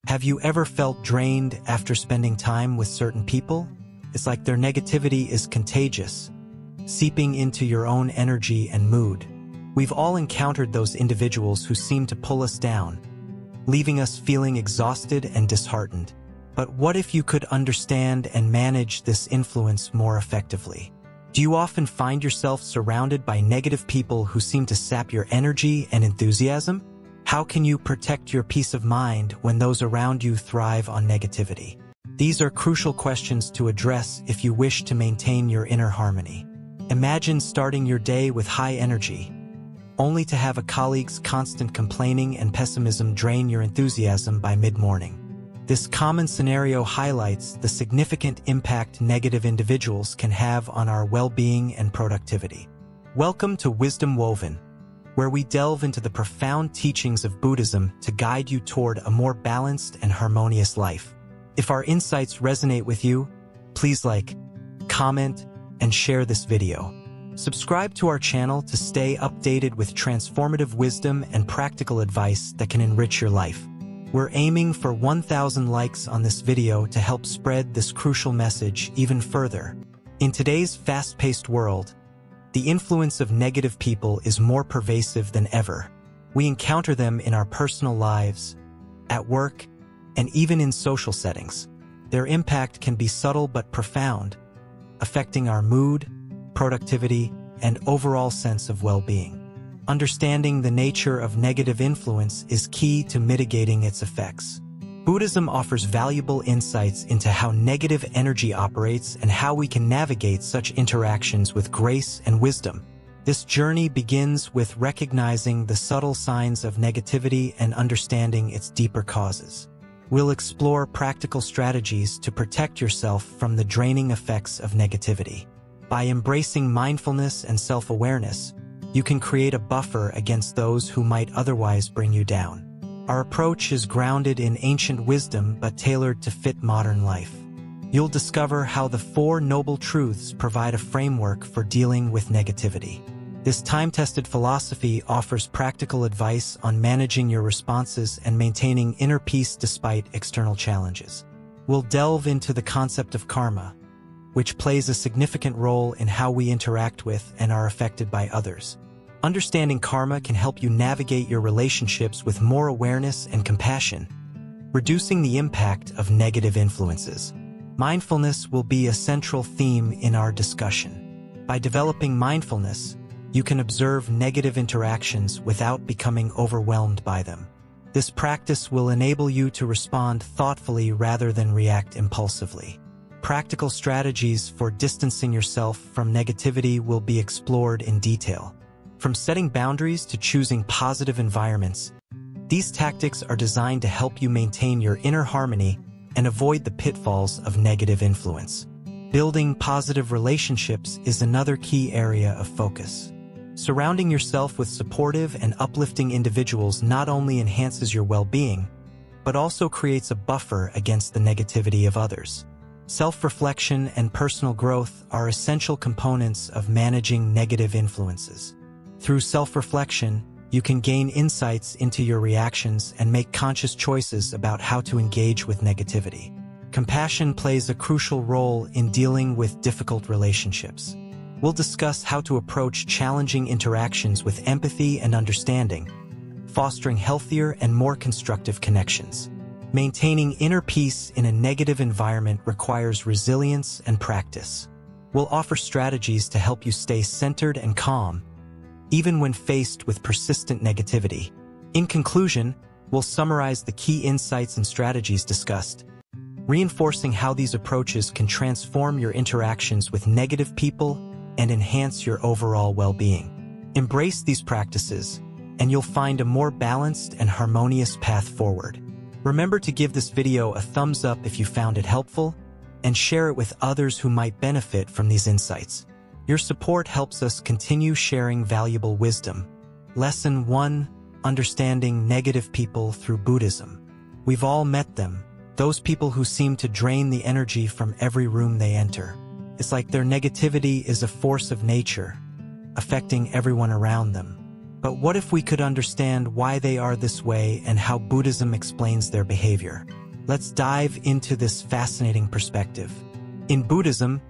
Have you ever felt drained after spending time with certain people? It's like their negativity is contagious, seeping into your own energy and mood. We've all encountered those individuals who seem to pull us down, leaving us feeling exhausted and disheartened. But what if you could understand and manage this influence more effectively? Do you often find yourself surrounded by negative people who seem to sap your energy and enthusiasm? How can you protect your peace of mind when those around you thrive on negativity? These are crucial questions to address if you wish to maintain your inner harmony. Imagine starting your day with high energy, only to have a colleague's constant complaining and pessimism drain your enthusiasm by mid-morning. This common scenario highlights the significant impact negative individuals can have on our well-being and productivity. Welcome to Wisdom Woven, where we delve into the profound teachings of Buddhism to guide you toward a more balanced and harmonious life. If our insights resonate with you, please like, comment, and share this video. Subscribe to our channel to stay updated with transformative wisdom and practical advice that can enrich your life. We're aiming for 1,000 likes on this video to help spread this crucial message even further. In today's fast-paced world, the influence of negative people is more pervasive than ever. We encounter them in our personal lives, at work, and even in social settings. Their impact can be subtle but profound, affecting our mood, productivity, and overall sense of well-being. Understanding the nature of negative influence is key to mitigating its effects. Buddhism offers valuable insights into how negative energy operates and how we can navigate such interactions with grace and wisdom. This journey begins with recognizing the subtle signs of negativity and understanding its deeper causes. We'll explore practical strategies to protect yourself from the draining effects of negativity. By embracing mindfulness and self-awareness, you can create a buffer against those who might otherwise bring you down. Our approach is grounded in ancient wisdom but tailored to fit modern life. You'll discover how the Four Noble Truths provide a framework for dealing with negativity. This time-tested philosophy offers practical advice on managing your responses and maintaining inner peace despite external challenges. We'll delve into the concept of karma, which plays a significant role in how we interact with and are affected by others. Understanding karma can help you navigate your relationships with more awareness and compassion, reducing the impact of negative influences. Mindfulness will be a central theme in our discussion. By developing mindfulness, you can observe negative interactions without becoming overwhelmed by them. This practice will enable you to respond thoughtfully rather than react impulsively. Practical strategies for distancing yourself from negativity will be explored in detail. From setting boundaries to choosing positive environments, these tactics are designed to help you maintain your inner harmony and avoid the pitfalls of negative influence. Building positive relationships is another key area of focus. Surrounding yourself with supportive and uplifting individuals not only enhances your well-being, but also creates a buffer against the negativity of others. Self-reflection and personal growth are essential components of managing negative influences. Through self-reflection, you can gain insights into your reactions and make conscious choices about how to engage with negativity. Compassion plays a crucial role in dealing with difficult relationships. We'll discuss how to approach challenging interactions with empathy and understanding, fostering healthier and more constructive connections. Maintaining inner peace in a negative environment requires resilience and practice. We'll offer strategies to help you stay centered and calm, even when faced with persistent negativity. In conclusion, we'll summarize the key insights and strategies discussed, reinforcing how these approaches can transform your interactions with negative people and enhance your overall well-being. Embrace these practices, and you'll find a more balanced and harmonious path forward. Remember to give this video a thumbs up if you found it helpful, and share it with others who might benefit from these insights. Your support helps us continue sharing valuable wisdom. Lesson 1: Understanding negative people through Buddhism. We've all met them, those people who seem to drain the energy from every room they enter. It's like their negativity is a force of nature, affecting everyone around them. But what if we could understand why they are this way and how Buddhism explains their behavior? Let's dive into this fascinating perspective. In Buddhism,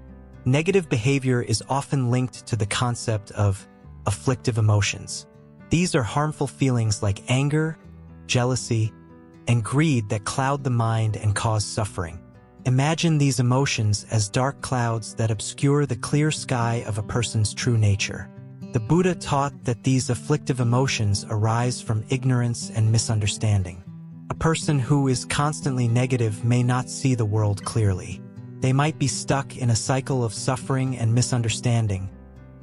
negative behavior is often linked to the concept of afflictive emotions. These are harmful feelings like anger, jealousy, and greed that cloud the mind and cause suffering. Imagine these emotions as dark clouds that obscure the clear sky of a person's true nature. The Buddha taught that these afflictive emotions arise from ignorance and misunderstanding. A person who is constantly negative may not see the world clearly. They might be stuck in a cycle of suffering and misunderstanding,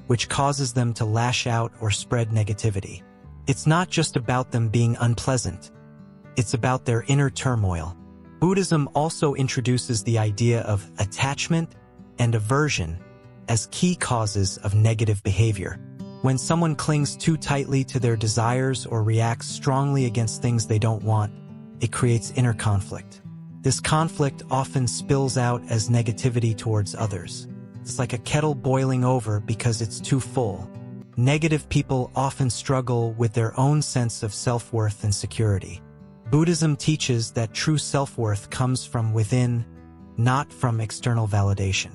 which causes them to lash out or spread negativity. It's not just about them being unpleasant. It's about their inner turmoil. Buddhism also introduces the idea of attachment and aversion as key causes of negative behavior. When someone clings too tightly to their desires or reacts strongly against things they don't want, it creates inner conflict. This conflict often spills out as negativity towards others. It's like a kettle boiling over because it's too full. Negative people often struggle with their own sense of self-worth and security. Buddhism teaches that true self-worth comes from within, not from external validation.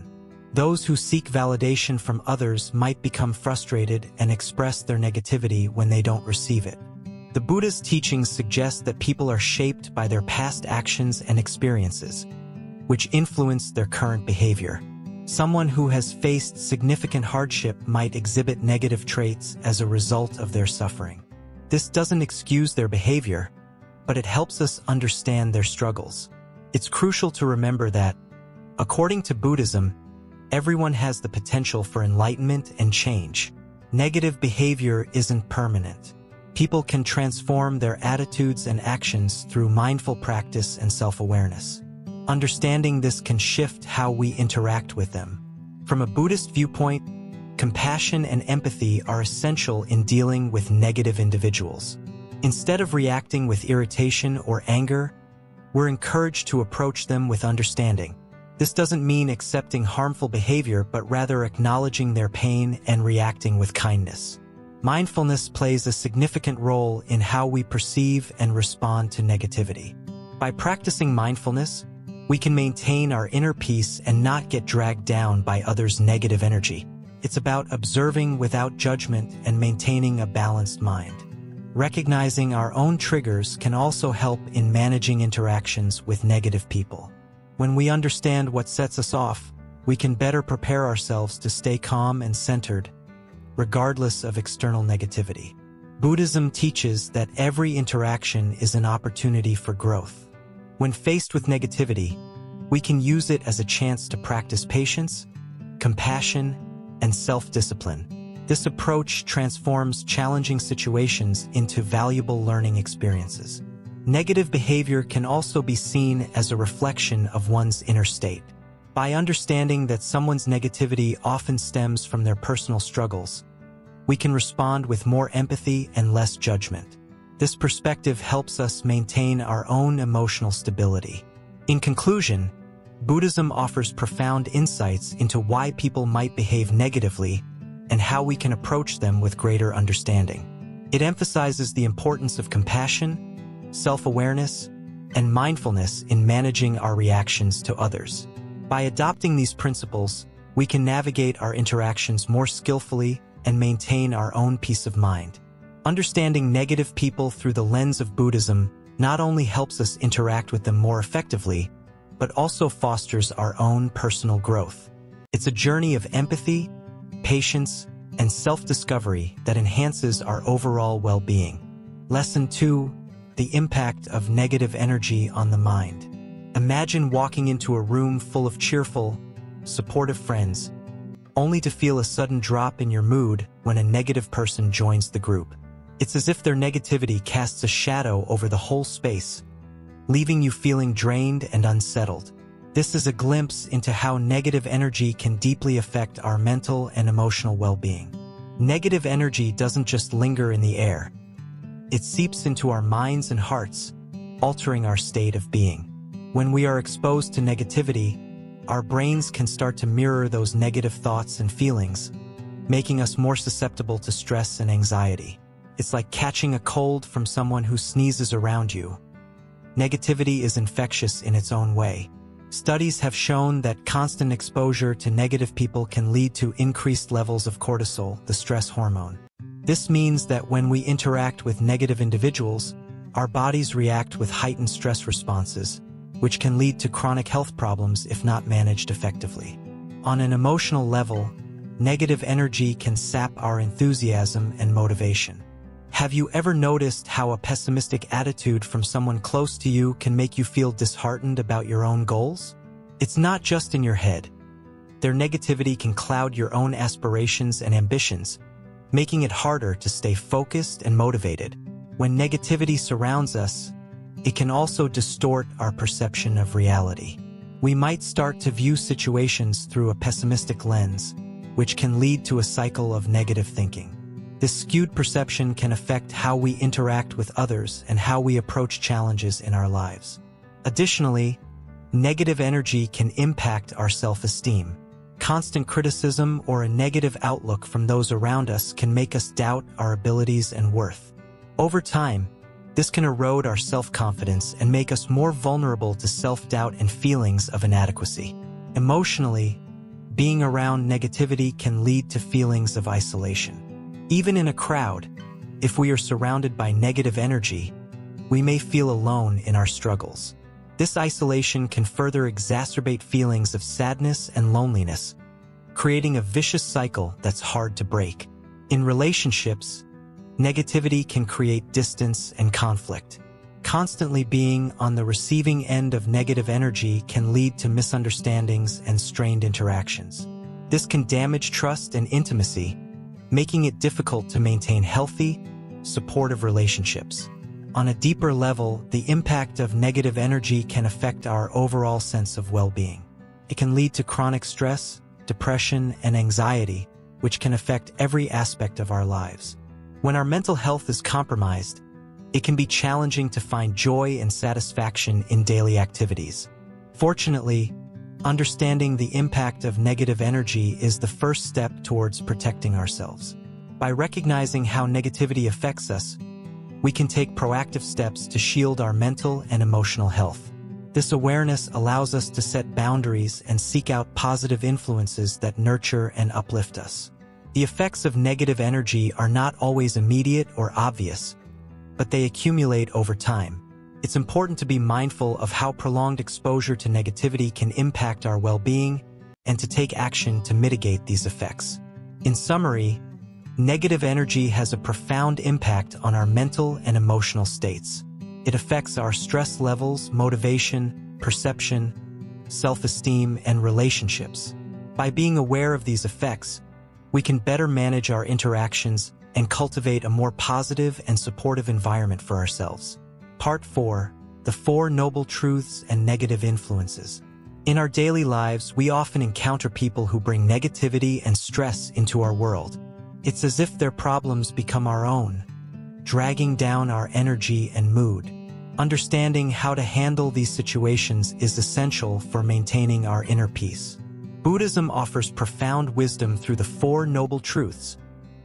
Those who seek validation from others might become frustrated and express their negativity when they don't receive it. The Buddha's teachings suggest that people are shaped by their past actions and experiences, which influence their current behavior. Someone who has faced significant hardship might exhibit negative traits as a result of their suffering. This doesn't excuse their behavior, but it helps us understand their struggles. It's crucial to remember that, according to Buddhism, everyone has the potential for enlightenment and change. Negative behavior isn't permanent. People can transform their attitudes and actions through mindful practice and self-awareness. Understanding this can shift how we interact with them. From a Buddhist viewpoint, compassion and empathy are essential in dealing with negative individuals. Instead of reacting with irritation or anger, we're encouraged to approach them with understanding. This doesn't mean accepting harmful behavior, but rather acknowledging their pain and reacting with kindness. Mindfulness plays a significant role in how we perceive and respond to negativity. By practicing mindfulness, we can maintain our inner peace and not get dragged down by others' negative energy. It's about observing without judgment and maintaining a balanced mind. Recognizing our own triggers can also help in managing interactions with negative people. When we understand what sets us off, we can better prepare ourselves to stay calm and centered, regardless of external negativity. Buddhism teaches that every interaction is an opportunity for growth. When faced with negativity, we can use it as a chance to practice patience, compassion, and self-discipline. This approach transforms challenging situations into valuable learning experiences. Negative behavior can also be seen as a reflection of one's inner state. By understanding that someone's negativity often stems from their personal struggles, we can respond with more empathy and less judgment. This perspective helps us maintain our own emotional stability. In conclusion, Buddhism offers profound insights into why people might behave negatively and how we can approach them with greater understanding. It emphasizes the importance of compassion, self-awareness, and mindfulness in managing our reactions to others. By adopting these principles, we can navigate our interactions more skillfully and maintain our own peace of mind. Understanding negative people through the lens of Buddhism not only helps us interact with them more effectively, but also fosters our own personal growth. It's a journey of empathy, patience, and self-discovery that enhances our overall well-being. Lesson 2: the impact of negative energy on the mind. Imagine walking into a room full of cheerful, supportive friends, only to feel a sudden drop in your mood when a negative person joins the group. It's as if their negativity casts a shadow over the whole space, leaving you feeling drained and unsettled. This is a glimpse into how negative energy can deeply affect our mental and emotional well-being. Negative energy doesn't just linger in the air. It seeps into our minds and hearts, altering our state of being. When we are exposed to negativity, our brains can start to mirror those negative thoughts and feelings, making us more susceptible to stress and anxiety. It's like catching a cold from someone who sneezes around you. negativity is infectious in its own way. Studies have shown that constant exposure to negative people can lead to increased levels of cortisol, the stress hormone. This means that when we interact with negative individuals, our bodies react with heightened stress responses, which can lead to chronic health problems if not managed effectively. On an emotional level, negative energy can sap our enthusiasm and motivation. Have you ever noticed how a pessimistic attitude from someone close to you can make you feel disheartened about your own goals? It's not just in your head. Their negativity can cloud your own aspirations and ambitions, making it harder to stay focused and motivated. When negativity surrounds us, it can also distort our perception of reality. We might start to view situations through a pessimistic lens, which can lead to a cycle of negative thinking. This skewed perception can affect how we interact with others and how we approach challenges in our lives. Additionally, negative energy can impact our self-esteem. Constant criticism or a negative outlook from those around us can make us doubt our abilities and worth. Over time, this can erode our self-confidence and make us more vulnerable to self-doubt and feelings of inadequacy. Emotionally, being around negativity can lead to feelings of isolation. Even in a crowd, if we are surrounded by negative energy, we may feel alone in our struggles. This isolation can further exacerbate feelings of sadness and loneliness, creating a vicious cycle that's hard to break. In relationships, negativity can create distance and conflict. Constantly being on the receiving end of negative energy can lead to misunderstandings and strained interactions. This can damage trust and intimacy, making it difficult to maintain healthy, supportive relationships. On a deeper level, the impact of negative energy can affect our overall sense of well-being. It can lead to chronic stress, depression, and anxiety, which can affect every aspect of our lives. When our mental health is compromised, it can be challenging to find joy and satisfaction in daily activities. Fortunately, understanding the impact of negative energy is the first step towards protecting ourselves. By recognizing how negativity affects us, we can take proactive steps to shield our mental and emotional health. This awareness allows us to set boundaries and seek out positive influences that nurture and uplift us. The effects of negative energy are not always immediate or obvious, but they accumulate over time. It's important to be mindful of how prolonged exposure to negativity can impact our well-being and to take action to mitigate these effects. In summary, negative energy has a profound impact on our mental and emotional states. It affects our stress levels, motivation, perception, self-esteem, and relationships. By being aware of these effects, we can better manage our interactions and cultivate a more positive and supportive environment for ourselves. Part 4. The 4 Noble Truths and Negative Influences. In our daily lives, we often encounter people who bring negativity and stress into our world. It's as if their problems become our own, dragging down our energy and mood. Understanding how to handle these situations is essential for maintaining our inner peace. Buddhism offers profound wisdom through the 4 Noble Truths,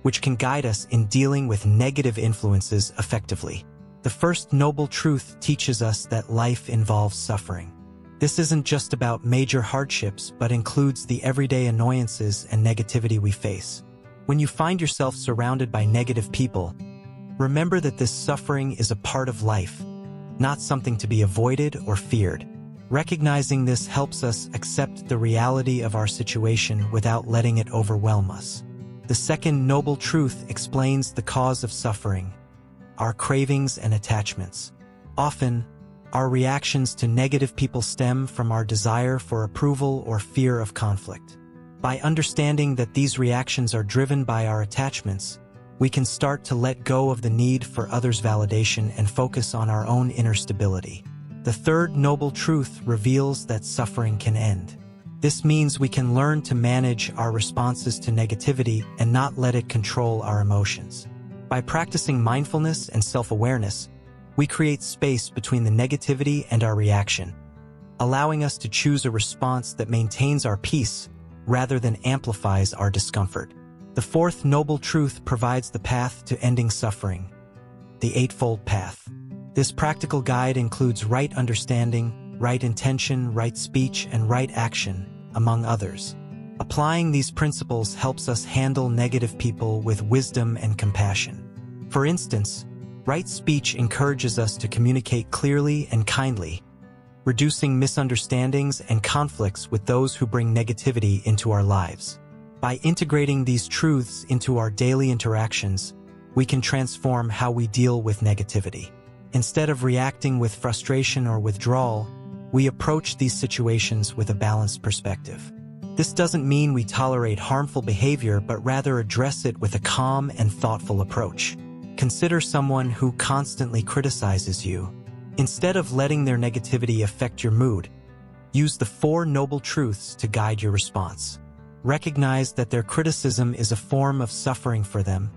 which can guide us in dealing with negative influences effectively. The first noble truth teaches us that life involves suffering. This isn't just about major hardships, but includes the everyday annoyances and negativity we face. When you find yourself surrounded by negative people, remember that this suffering is a part of life, not something to be avoided or feared. Recognizing this helps us accept the reality of our situation without letting it overwhelm us. The second noble truth explains the cause of suffering: our cravings and attachments. Often, our reactions to negative people stem from our desire for approval or fear of conflict. By understanding that these reactions are driven by our attachments, we can start to let go of the need for others' validation and focus on our own inner stability. The third noble truth reveals that suffering can end. This means we can learn to manage our responses to negativity and not let it control our emotions. By practicing mindfulness and self-awareness, we create space between the negativity and our reaction, allowing us to choose a response that maintains our peace rather than amplifies our discomfort. The fourth noble truth provides the path to ending suffering: the Eightfold Path. This practical guide includes right understanding, right intention, right speech, and right action, among others. Applying these principles helps us handle negative people with wisdom and compassion. For instance, right speech encourages us to communicate clearly and kindly, reducing misunderstandings and conflicts with those who bring negativity into our lives. By integrating these truths into our daily interactions, we can transform how we deal with negativity. Instead of reacting with frustration or withdrawal, we approach these situations with a balanced perspective. This doesn't mean we tolerate harmful behavior, but rather address it with a calm and thoughtful approach. Consider someone who constantly criticizes you. Instead of letting their negativity affect your mood, use the 4 noble truths to guide your response. Recognize that their criticism is a form of suffering for them,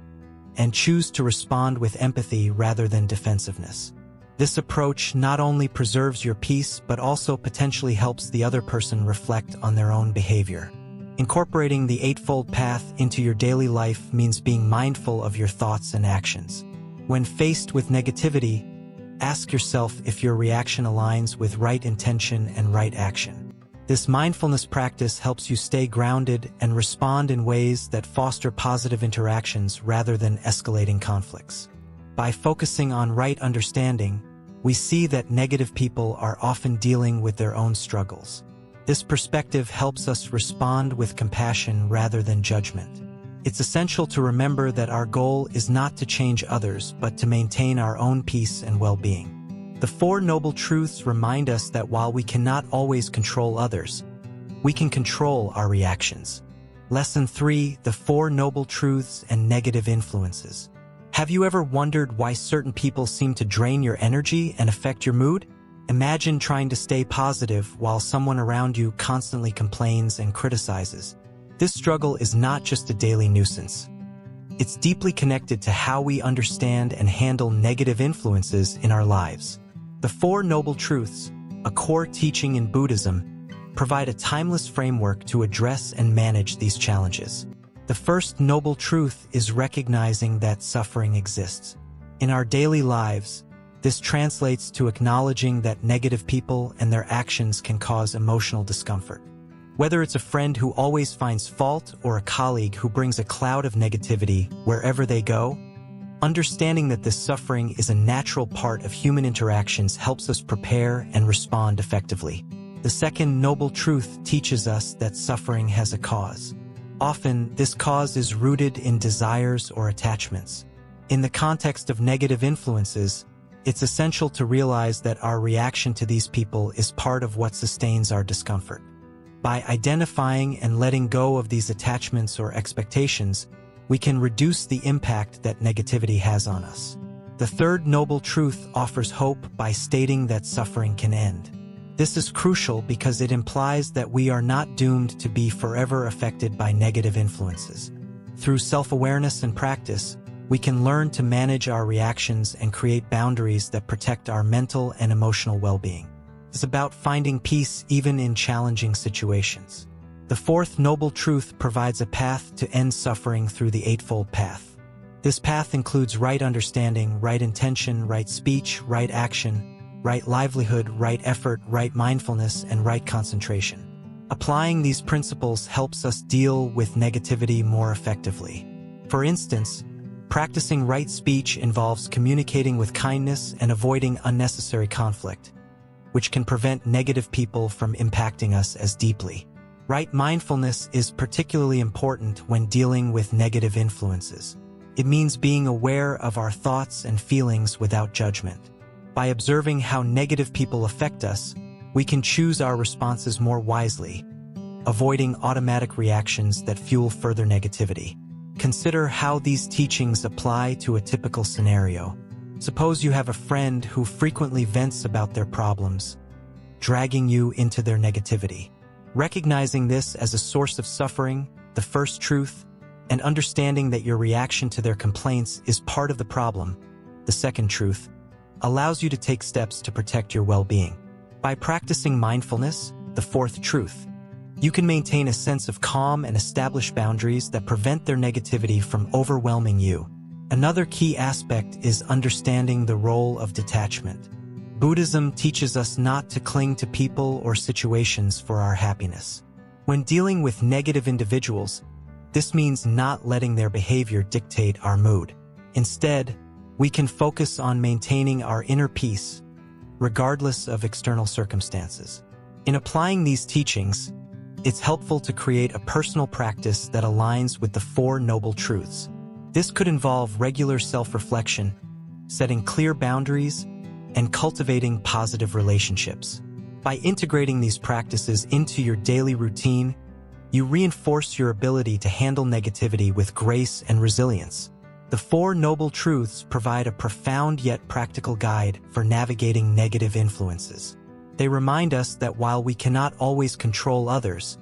and choose to respond with empathy rather than defensiveness. This approach not only preserves your peace, but also potentially helps the other person reflect on their own behavior. Incorporating the Eightfold Path into your daily life means being mindful of your thoughts and actions. When faced with negativity, ask yourself if your reaction aligns with right intention and right action. This mindfulness practice helps you stay grounded and respond in ways that foster positive interactions rather than escalating conflicts. By focusing on right understanding, we see that negative people are often dealing with their own struggles. This perspective helps us respond with compassion rather than judgment. It's essential to remember that our goal is not to change others, but to maintain our own peace and well-being. The 4 noble truths remind us that while we cannot always control others, we can control our reactions. Lesson 3: The 4 noble truths and negative influences. Have you ever wondered why certain people seem to drain your energy and affect your mood? Imagine trying to stay positive while someone around you constantly complains and criticizes. This struggle is not just a daily nuisance. It's deeply connected to how we understand and handle negative influences in our lives. The 4 noble truths, a core teaching in Buddhism, provide a timeless framework to address and manage these challenges. The first noble truth is recognizing that suffering exists. In our daily lives, this translates to acknowledging that negative people and their actions can cause emotional discomfort. Whether it's a friend who always finds fault or a colleague who brings a cloud of negativity wherever they go, understanding that this suffering is a natural part of human interactions helps us prepare and respond effectively. The second noble truth teaches us that suffering has a cause. Often, this cause is rooted in desires or attachments. In the context of negative influences, it's essential to realize that our reaction to these people is part of what sustains our discomfort. By identifying and letting go of these attachments or expectations, we can reduce the impact that negativity has on us. The third noble truth offers hope by stating that suffering can end. This is crucial because it implies that we are not doomed to be forever affected by negative influences. Through self-awareness and practice, we can learn to manage our reactions and create boundaries that protect our mental and emotional well-being. It's about finding peace even in challenging situations. The fourth noble truth provides a path to end suffering through the Eightfold Path. This path includes right understanding, right intention, right speech, right action, right livelihood, right effort, right mindfulness, and right concentration. Applying these principles helps us deal with negativity more effectively. For instance, practicing right speech involves communicating with kindness and avoiding unnecessary conflict, which can prevent negative people from impacting us as deeply. Right mindfulness is particularly important when dealing with negative influences. It means being aware of our thoughts and feelings without judgment. By observing how negative people affect us, we can choose our responses more wisely, avoiding automatic reactions that fuel further negativity. Consider how these teachings apply to a typical scenario. Suppose you have a friend who frequently vents about their problems, dragging you into their negativity. Recognizing this as a source of suffering, the first truth, and understanding that your reaction to their complaints is part of the problem, the second truth, allows you to take steps to protect your well-being. By practicing mindfulness, the fourth truth, you can maintain a sense of calm and establish boundaries that prevent their negativity from overwhelming you. Another key aspect is understanding the role of detachment. Buddhism teaches us not to cling to people or situations for our happiness. When dealing with negative individuals, this means not letting their behavior dictate our mood. Instead, we can focus on maintaining our inner peace, regardless of external circumstances. In applying these teachings, it's helpful to create a personal practice that aligns with the Four Noble Truths. This could involve regular self-reflection, setting clear boundaries, and cultivating positive relationships. By integrating these practices into your daily routine, you reinforce your ability to handle negativity with grace and resilience. The Four Noble Truths provide a profound yet practical guide for navigating negative influences. They remind us that while we cannot always control others,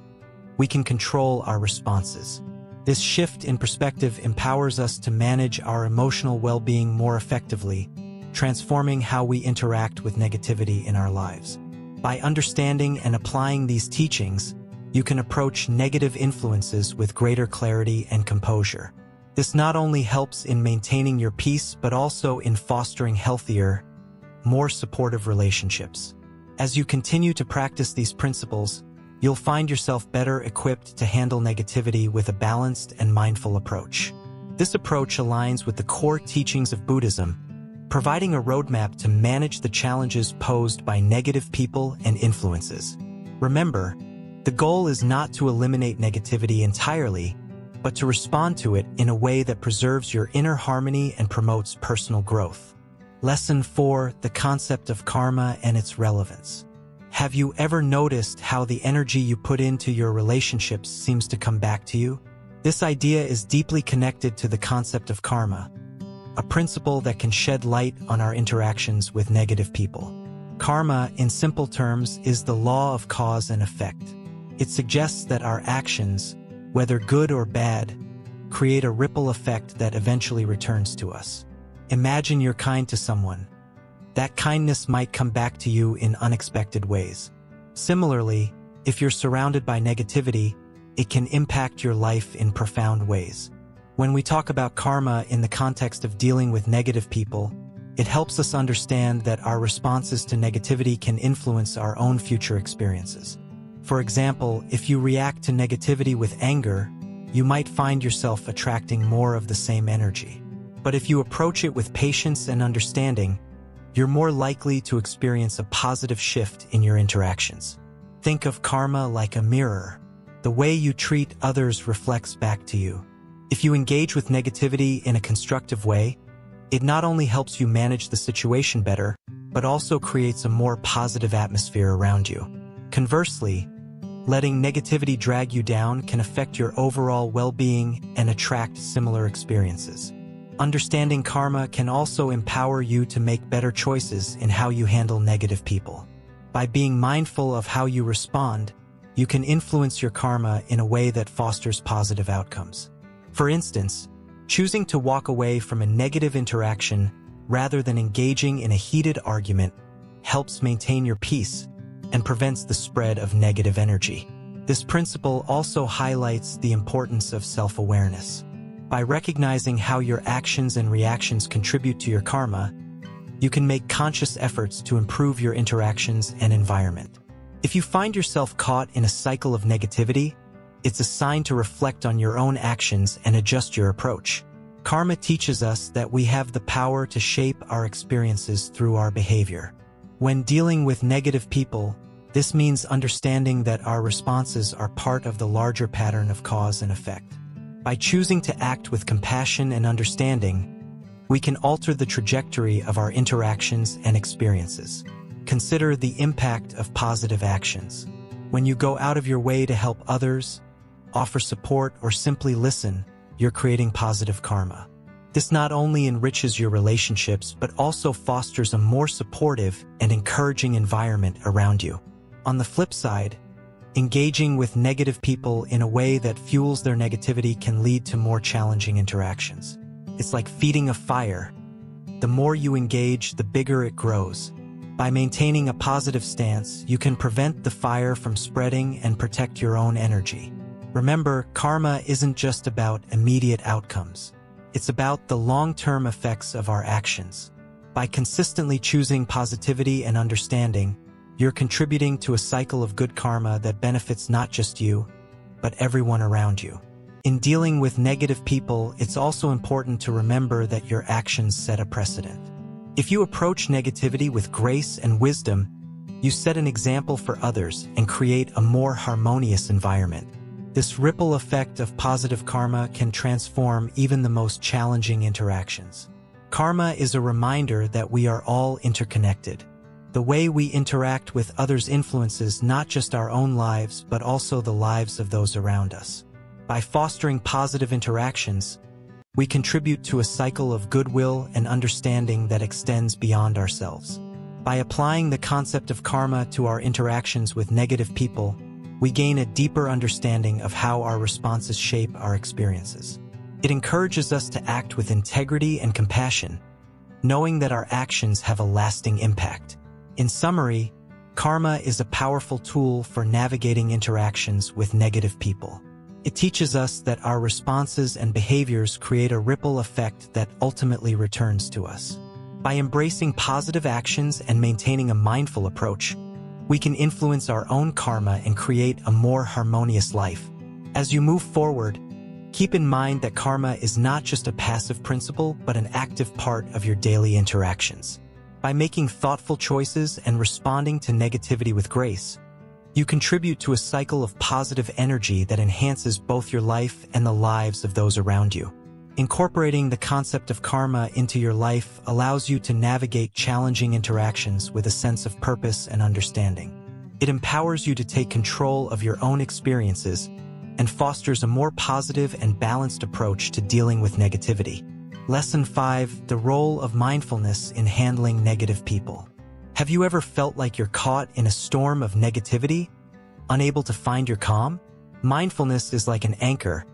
we can control our responses. This shift in perspective empowers us to manage our emotional well-being more effectively, transforming how we interact with negativity in our lives. By understanding and applying these teachings, you can approach negative influences with greater clarity and composure. This not only helps in maintaining your peace, but also in fostering healthier, more supportive relationships. As you continue to practice these principles, you'll find yourself better equipped to handle negativity with a balanced and mindful approach. This approach aligns with the core teachings of Buddhism, providing a roadmap to manage the challenges posed by negative people and influences. Remember, the goal is not to eliminate negativity entirely, but to respond to it in a way that preserves your inner harmony and promotes personal growth. Lesson 4: The concept of karma and its relevance. Have you ever noticed how the energy you put into your relationships seems to come back to you? This idea is deeply connected to the concept of karma, a principle that can shed light on our interactions with negative people. Karma, in simple terms, is the law of cause and effect. It suggests that our actions, whether good or bad, create a ripple effect that eventually returns to us. Imagine you're kind to someone. That kindness might come back to you in unexpected ways. Similarly, if you're surrounded by negativity, it can impact your life in profound ways. When we talk about karma in the context of dealing with negative people, it helps us understand that our responses to negativity can influence our own future experiences. For example, if you react to negativity with anger, you might find yourself attracting more of the same energy. But if you approach it with patience and understanding, you're more likely to experience a positive shift in your interactions. Think of karma like a mirror. The way you treat others reflects back to you. If you engage with negativity in a constructive way, it not only helps you manage the situation better, but also creates a more positive atmosphere around you. Conversely, letting negativity drag you down can affect your overall well-being and attract similar experiences. Understanding karma can also empower you to make better choices in how you handle negative people. By being mindful of how you respond, you can influence your karma in a way that fosters positive outcomes. For instance, choosing to walk away from a negative interaction rather than engaging in a heated argument helps maintain your peace and prevents the spread of negative energy. This principle also highlights the importance of self-awareness. By recognizing how your actions and reactions contribute to your karma, you can make conscious efforts to improve your interactions and environment. If you find yourself caught in a cycle of negativity, it's a sign to reflect on your own actions and adjust your approach. Karma teaches us that we have the power to shape our experiences through our behavior. When dealing with negative people, this means understanding that our responses are part of the larger pattern of cause and effect. By choosing to act with compassion and understanding, we can alter the trajectory of our interactions and experiences. Consider the impact of positive actions. When you go out of your way to help others, offer support, or simply listen, you're creating positive karma. This not only enriches your relationships, but also fosters a more supportive and encouraging environment around you. On the flip side, engaging with negative people in a way that fuels their negativity can lead to more challenging interactions. It's like feeding a fire. The more you engage, the bigger it grows. By maintaining a positive stance, you can prevent the fire from spreading and protect your own energy. Remember, karma isn't just about immediate outcomes. It's about the long-term effects of our actions. By consistently choosing positivity and understanding, you're contributing to a cycle of good karma that benefits not just you, but everyone around you. In dealing with negative people, it's also important to remember that your actions set a precedent. If you approach negativity with grace and wisdom, you set an example for others and create a more harmonious environment. This ripple effect of positive karma can transform even the most challenging interactions. Karma is a reminder that we are all interconnected. The way we interact with others influences not just our own lives, but also the lives of those around us. By fostering positive interactions, we contribute to a cycle of goodwill and understanding that extends beyond ourselves. By applying the concept of karma to our interactions with negative people, we gain a deeper understanding of how our responses shape our experiences. It encourages us to act with integrity and compassion, knowing that our actions have a lasting impact. In summary, karma is a powerful tool for navigating interactions with negative people. It teaches us that our responses and behaviors create a ripple effect that ultimately returns to us. By embracing positive actions and maintaining a mindful approach, we can influence our own karma and create a more harmonious life. As you move forward, keep in mind that karma is not just a passive principle, but an active part of your daily interactions. By making thoughtful choices and responding to negativity with grace, you contribute to a cycle of positive energy that enhances both your life and the lives of those around you. Incorporating the concept of karma into your life allows you to navigate challenging interactions with a sense of purpose and understanding. It empowers you to take control of your own experiences and fosters a more positive and balanced approach to dealing with negativity. Lesson 5: the role of mindfulness in handling negative people. Have you ever felt like you're caught in a storm of negativity, unable to find your calm? Mindfulness is like an anchor,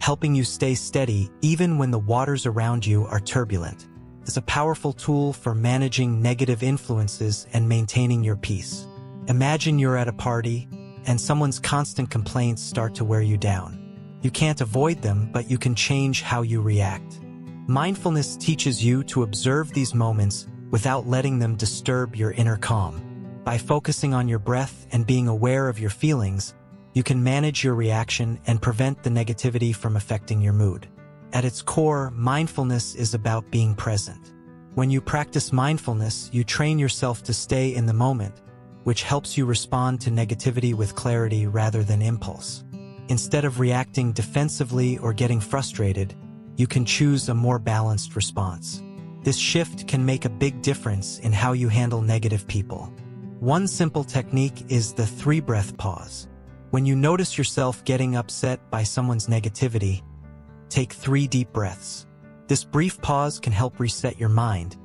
helping you stay steady even when the waters around you are turbulent. It's a powerful tool for managing negative influences and maintaining your peace. Imagine you're at a party, and someone's constant complaints start to wear you down. You can't avoid them, but you can change how you react. Mindfulness teaches you to observe these moments without letting them disturb your inner calm. By focusing on your breath and being aware of your feelings, you can manage your reaction and prevent the negativity from affecting your mood. At its core, mindfulness is about being present. When you practice mindfulness, you train yourself to stay in the moment, which helps you respond to negativity with clarity rather than impulse. Instead of reacting defensively or getting frustrated, you can choose a more balanced response. This shift can make a big difference in how you handle negative people. One simple technique is the 3-breath pause. When you notice yourself getting upset by someone's negativity, take 3 deep breaths. This brief pause can help reset your mind,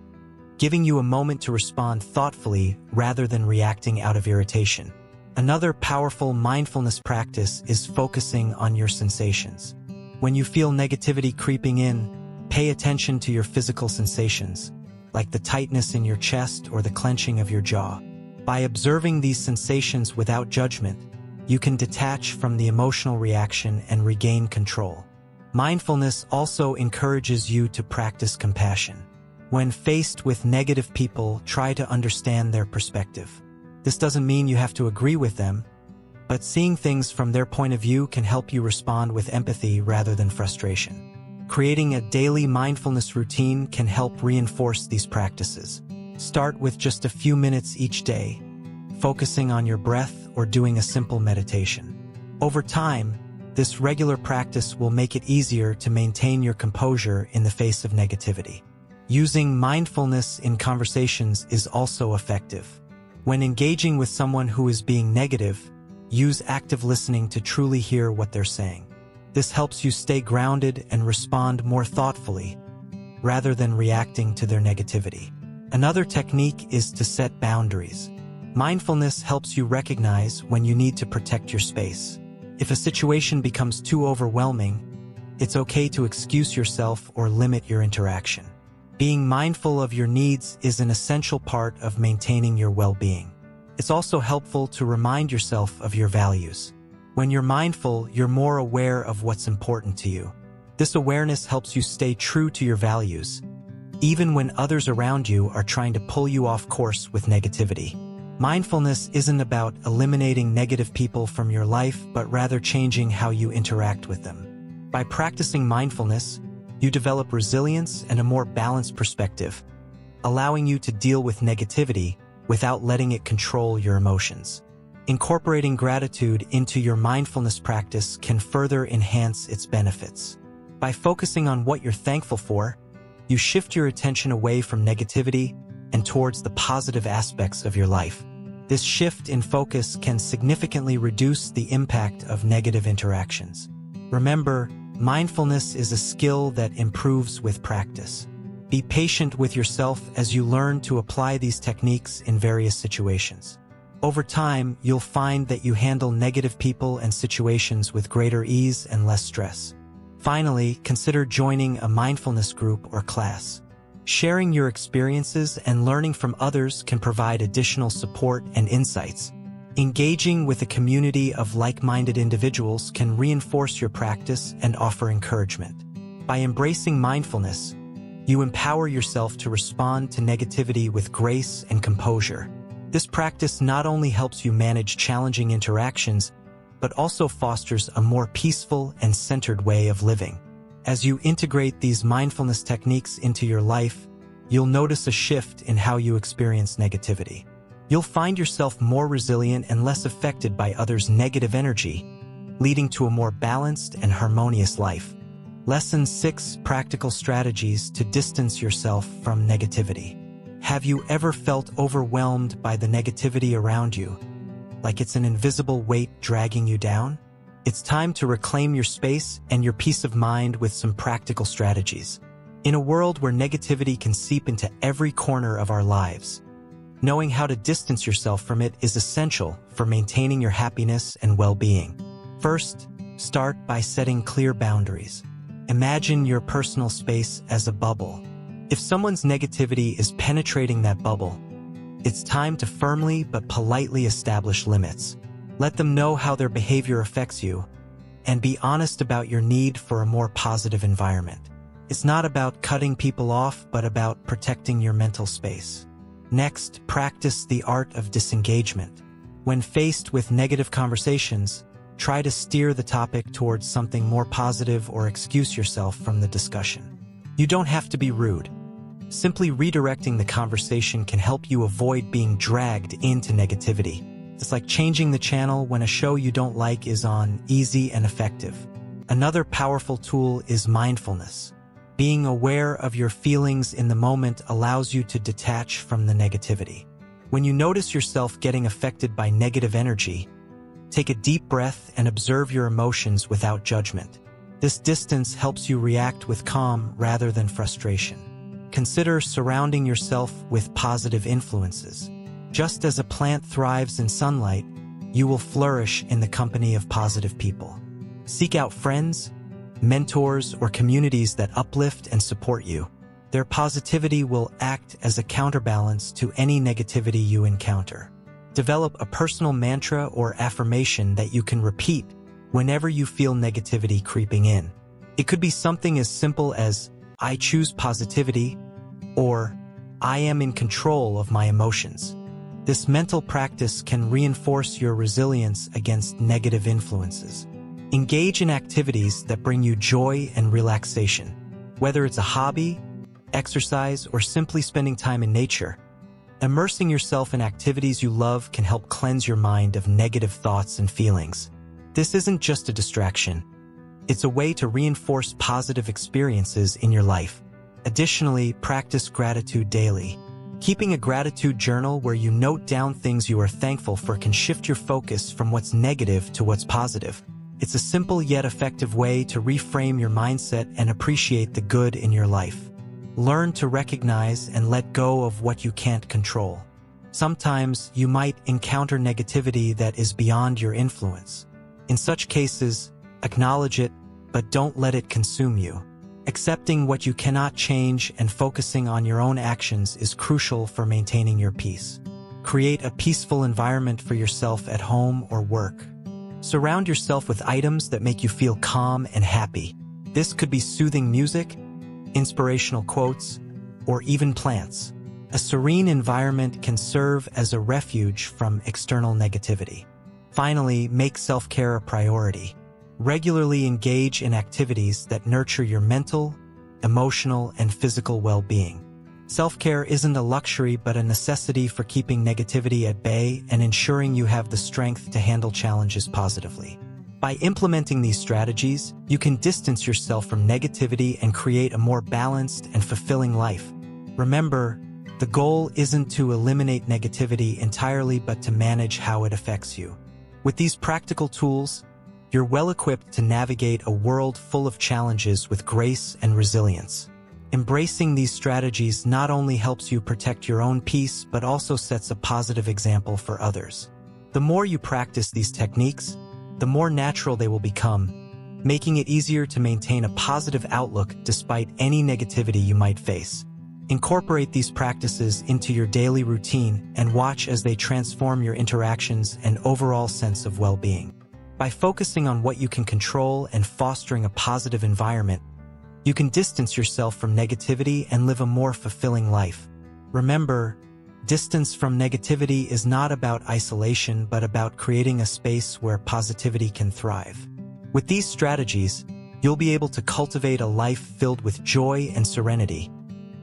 giving you a moment to respond thoughtfully rather than reacting out of irritation. Another powerful mindfulness practice is focusing on your sensations. When you feel negativity creeping in, pay attention to your physical sensations, like the tightness in your chest or the clenching of your jaw. By observing these sensations without judgment, you can detach from the emotional reaction and regain control. Mindfulness also encourages you to practice compassion. When faced with negative people, try to understand their perspective. This doesn't mean you have to agree with them, but seeing things from their point of view can help you respond with empathy rather than frustration. Creating a daily mindfulness routine can help reinforce these practices. Start with just a few minutes each day, focusing on your breath or doing a simple meditation. Over time, this regular practice will make it easier to maintain your composure in the face of negativity. Using mindfulness in conversations is also effective. When engaging with someone who is being negative, use active listening to truly hear what they're saying. This helps you stay grounded and respond more thoughtfully, rather than reacting to their negativity. Another technique is to set boundaries. Mindfulness helps you recognize when you need to protect your space. If a situation becomes too overwhelming, it's okay to excuse yourself or limit your interaction. Being mindful of your needs is an essential part of maintaining your well-being. It's also helpful to remind yourself of your values. When you're mindful, you're more aware of what's important to you. This awareness helps you stay true to your values, even when others around you are trying to pull you off course with negativity. Mindfulness isn't about eliminating negative people from your life, but rather changing how you interact with them. By practicing mindfulness, you develop resilience and a more balanced perspective, allowing you to deal with negativity without letting it control your emotions. Incorporating gratitude into your mindfulness practice can further enhance its benefits. By focusing on what you're thankful for, you shift your attention away from negativity and towards the positive aspects of your life. This shift in focus can significantly reduce the impact of negative interactions. Remember, mindfulness is a skill that improves with practice. Be patient with yourself as you learn to apply these techniques in various situations. Over time, you'll find that you handle negative people and situations with greater ease and less stress. Finally, consider joining a mindfulness group or class. Sharing your experiences and learning from others can provide additional support and insights. Engaging with a community of like-minded individuals can reinforce your practice and offer encouragement. By embracing mindfulness, you empower yourself to respond to negativity with grace and composure. This practice not only helps you manage challenging interactions, but also fosters a more peaceful and centered way of living. As you integrate these mindfulness techniques into your life, you'll notice a shift in how you experience negativity. You'll find yourself more resilient and less affected by others' negative energy, leading to a more balanced and harmonious life. Lesson 6: Practical strategies to distance yourself from negativity. Have you ever felt overwhelmed by the negativity around you, like it's an invisible weight dragging you down? It's time to reclaim your space and your peace of mind with some practical strategies. In a world where negativity can seep into every corner of our lives, knowing how to distance yourself from it is essential for maintaining your happiness and well-being. First, start by setting clear boundaries. Imagine your personal space as a bubble. If someone's negativity is penetrating that bubble, it's time to firmly but politely establish limits. Let them know how their behavior affects you, and be honest about your need for a more positive environment. It's not about cutting people off, but about protecting your mental space. Next, practice the art of disengagement. When faced with negative conversations, try to steer the topic towards something more positive or excuse yourself from the discussion. You don't have to be rude. Simply redirecting the conversation can help you avoid being dragged into negativity. It's like changing the channel when a show you don't like is on. Easy and effective. Another powerful tool is mindfulness. Being aware of your feelings in the moment allows you to detach from the negativity. When you notice yourself getting affected by negative energy, take a deep breath and observe your emotions without judgment. This distance helps you react with calm rather than frustration. Consider surrounding yourself with positive influences. Just as a plant thrives in sunlight, you will flourish in the company of positive people. Seek out friends, mentors, or communities that uplift and support you. Their positivity will act as a counterbalance to any negativity you encounter. Develop a personal mantra or affirmation that you can repeat whenever you feel negativity creeping in. It could be something as simple as, "I choose positivity," or "I am in control of my emotions." This mental practice can reinforce your resilience against negative influences. Engage in activities that bring you joy and relaxation. Whether it's a hobby, exercise, or simply spending time in nature, immersing yourself in activities you love can help cleanse your mind of negative thoughts and feelings. This isn't just a distraction. It's a way to reinforce positive experiences in your life. Additionally, practice gratitude daily. Keeping a gratitude journal where you note down things you are thankful for can shift your focus from what's negative to what's positive. It's a simple yet effective way to reframe your mindset and appreciate the good in your life. Learn to recognize and let go of what you can't control. Sometimes you might encounter negativity that is beyond your influence. In such cases, acknowledge it, but don't let it consume you. Accepting what you cannot change and focusing on your own actions is crucial for maintaining your peace. Create a peaceful environment for yourself at home or work. Surround yourself with items that make you feel calm and happy. This could be soothing music, inspirational quotes, or even plants. A serene environment can serve as a refuge from external negativity. Finally, make self-care a priority. Regularly engage in activities that nurture your mental, emotional, and physical well-being. Self-care isn't a luxury but a necessity for keeping negativity at bay and ensuring you have the strength to handle challenges positively. By implementing these strategies, you can distance yourself from negativity and create a more balanced and fulfilling life. Remember, the goal isn't to eliminate negativity entirely but to manage how it affects you. With these practical tools, you're well-equipped to navigate a world full of challenges with grace and resilience. Embracing these strategies not only helps you protect your own peace but also sets a positive example for others. The more you practice these techniques, the more natural they will become, making it easier to maintain a positive outlook despite any negativity you might face. Incorporate these practices into your daily routine and watch as they transform your interactions and overall sense of well-being. By focusing on what you can control and fostering a positive environment, you can distance yourself from negativity and live a more fulfilling life. Remember, distance from negativity is not about isolation but about creating a space where positivity can thrive. With these strategies, you'll be able to cultivate a life filled with joy and serenity,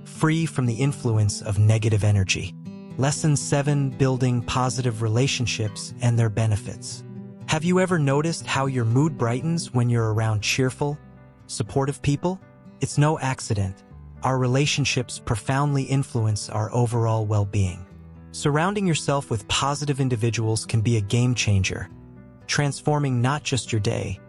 free from the influence of negative energy. Lesson 7: Building positive relationships and their benefits. Have you ever noticed how your mood brightens when you're around cheerful, supportive people? It's no accident. Our relationships profoundly influence our overall well-being. Surrounding yourself with positive individuals can be a game changer, transforming not just your day,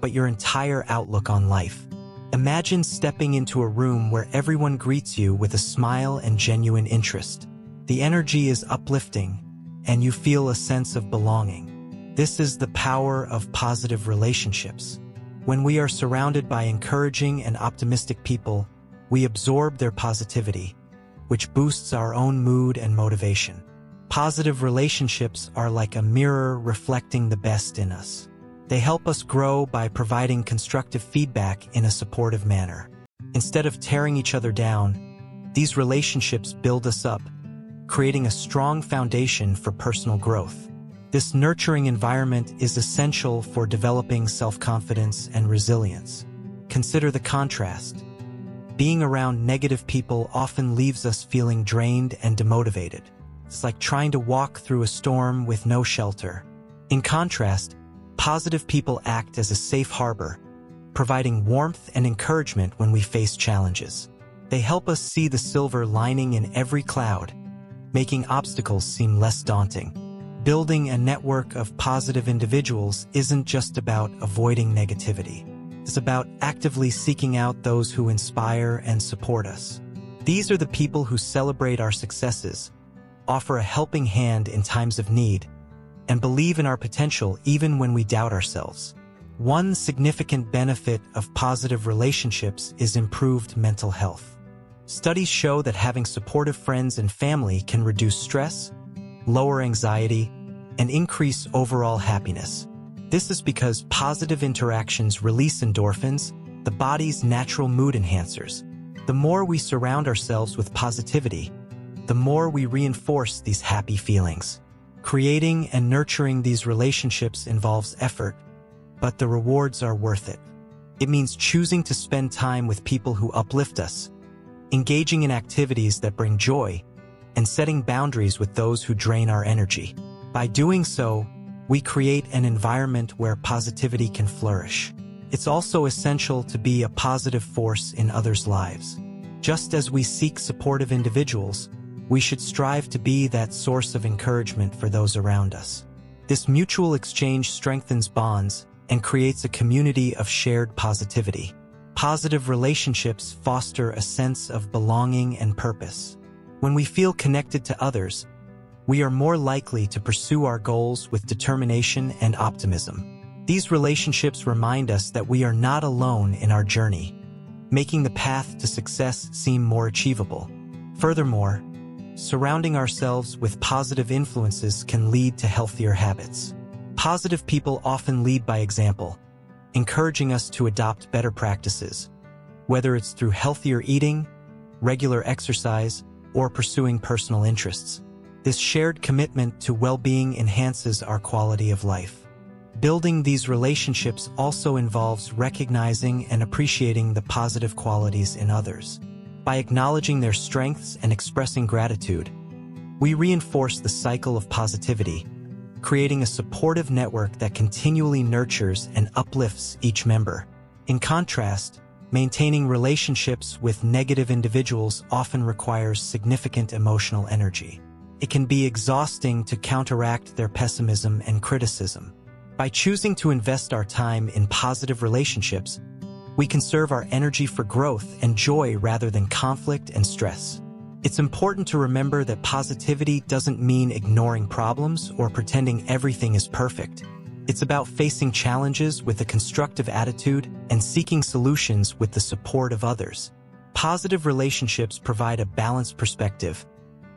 but your entire outlook on life. Imagine stepping into a room where everyone greets you with a smile and genuine interest. The energy is uplifting, and you feel a sense of belonging. This is the power of positive relationships. When we are surrounded by encouraging and optimistic people, we absorb their positivity, which boosts our own mood and motivation. Positive relationships are like a mirror reflecting the best in us. They help us grow by providing constructive feedback in a supportive manner. Instead of tearing each other down, these relationships build us up, creating a strong foundation for personal growth. This nurturing environment is essential for developing self-confidence and resilience. Consider the contrast. Being around negative people often leaves us feeling drained and demotivated. It's like trying to walk through a storm with no shelter. In contrast, positive people act as a safe harbor, providing warmth and encouragement when we face challenges. They help us see the silver lining in every cloud, making obstacles seem less daunting. Building a network of positive individuals isn't just about avoiding negativity. It's about actively seeking out those who inspire and support us. These are the people who celebrate our successes, offer a helping hand in times of need, and believe in our potential even when we doubt ourselves. One significant benefit of positive relationships is improved mental health. Studies show that having supportive friends and family can reduce stress, lower anxiety, and increase overall happiness. This is because positive interactions release endorphins, the body's natural mood enhancers. The more we surround ourselves with positivity, the more we reinforce these happy feelings. Creating and nurturing these relationships involves effort, but the rewards are worth it. It means choosing to spend time with people who uplift us, engaging in activities that bring joy, and setting boundaries with those who drain our energy. By doing so, we create an environment where positivity can flourish. It's also essential to be a positive force in others' lives. Just as we seek supportive individuals, we should strive to be that source of encouragement for those around us. This mutual exchange strengthens bonds and creates a community of shared positivity. Positive relationships foster a sense of belonging and purpose. When we feel connected to others, we are more likely to pursue our goals with determination and optimism. These relationships remind us that we are not alone in our journey, making the path to success seem more achievable. Furthermore, surrounding ourselves with positive influences can lead to healthier habits. Positive people often lead by example, encouraging us to adopt better practices, whether it's through healthier eating, regular exercise, or pursuing personal interests. This shared commitment to well-being enhances our quality of life. Building these relationships also involves recognizing and appreciating the positive qualities in others. By acknowledging their strengths and expressing gratitude, we reinforce the cycle of positivity, creating a supportive network that continually nurtures and uplifts each member. In contrast, maintaining relationships with negative individuals often requires significant emotional energy. It can be exhausting to counteract their pessimism and criticism. By choosing to invest our time in positive relationships, we conserve our energy for growth and joy rather than conflict and stress. It's important to remember that positivity doesn't mean ignoring problems or pretending everything is perfect. It's about facing challenges with a constructive attitude and seeking solutions with the support of others. Positive relationships provide a balanced perspective,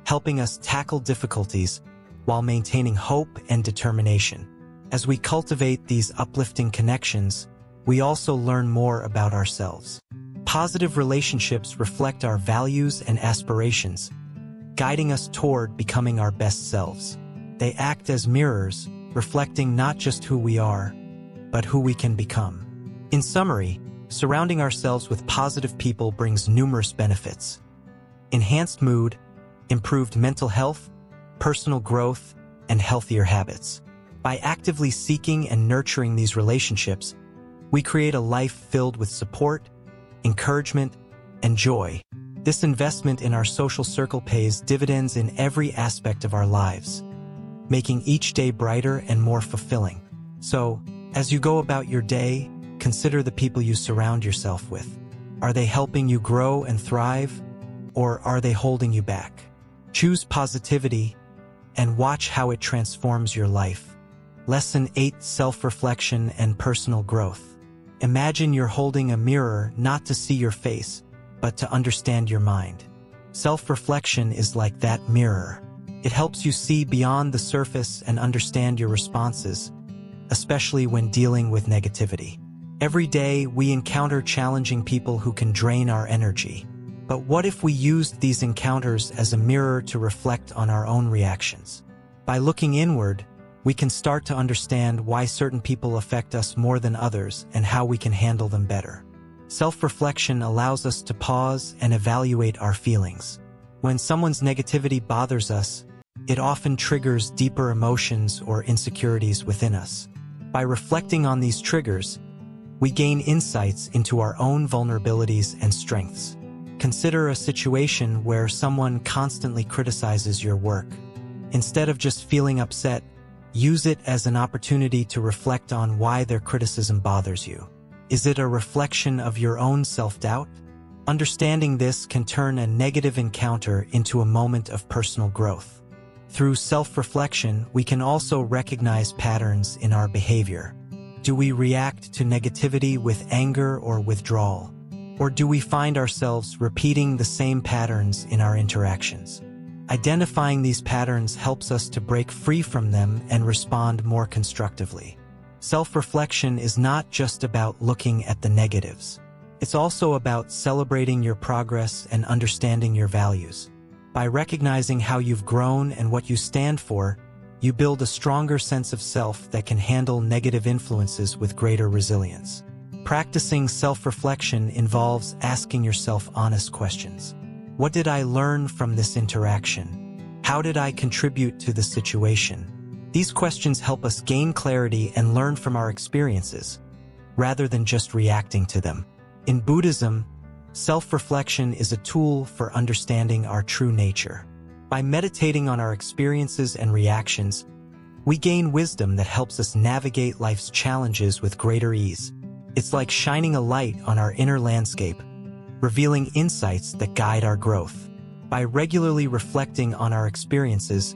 helping us tackle difficulties while maintaining hope and determination. As we cultivate these uplifting connections, we also learn more about ourselves. Positive relationships reflect our values and aspirations, guiding us toward becoming our best selves. They act as mirrors, reflecting not just who we are, but who we can become. In summary, surrounding ourselves with positive people brings numerous benefits: enhanced mood, improved mental health, personal growth, and healthier habits. By actively seeking and nurturing these relationships, we create a life filled with support, encouragement, and joy. This investment in our social circle pays dividends in every aspect of our lives, making each day brighter and more fulfilling. So, as you go about your day, consider the people you surround yourself with. Are they helping you grow and thrive, or are they holding you back? Choose positivity and watch how it transforms your life. Lesson 8: Self-reflection and personal growth. Imagine you're holding a mirror not to see your face, but to understand your mind. Self-reflection is like that mirror. It helps you see beyond the surface and understand your responses, especially when dealing with negativity. Every day, we encounter challenging people who can drain our energy. But what if we used these encounters as a mirror to reflect on our own reactions? By looking inward, we can start to understand why certain people affect us more than others and how we can handle them better. Self-reflection allows us to pause and evaluate our feelings. When someone's negativity bothers us, it often triggers deeper emotions or insecurities within us. By reflecting on these triggers, we gain insights into our own vulnerabilities and strengths. Consider a situation where someone constantly criticizes your work. Instead of just feeling upset, use it as an opportunity to reflect on why their criticism bothers you. Is it a reflection of your own self-doubt? Understanding this can turn a negative encounter into a moment of personal growth. Through self-reflection, we can also recognize patterns in our behavior. Do we react to negativity with anger or withdrawal? Or do we find ourselves repeating the same patterns in our interactions? Identifying these patterns helps us to break free from them and respond more constructively. Self-reflection is not just about looking at the negatives. It's also about celebrating your progress and understanding your values. By recognizing how you've grown and what you stand for, you build a stronger sense of self that can handle negative influences with greater resilience. Practicing self-reflection involves asking yourself honest questions. What did I learn from this interaction? How did I contribute to the situation? These questions help us gain clarity and learn from our experiences, rather than just reacting to them. In Buddhism, self-reflection is a tool for understanding our true nature. By meditating on our experiences and reactions, we gain wisdom that helps us navigate life's challenges with greater ease. It's like shining a light on our inner landscape, revealing insights that guide our growth. By regularly reflecting on our experiences,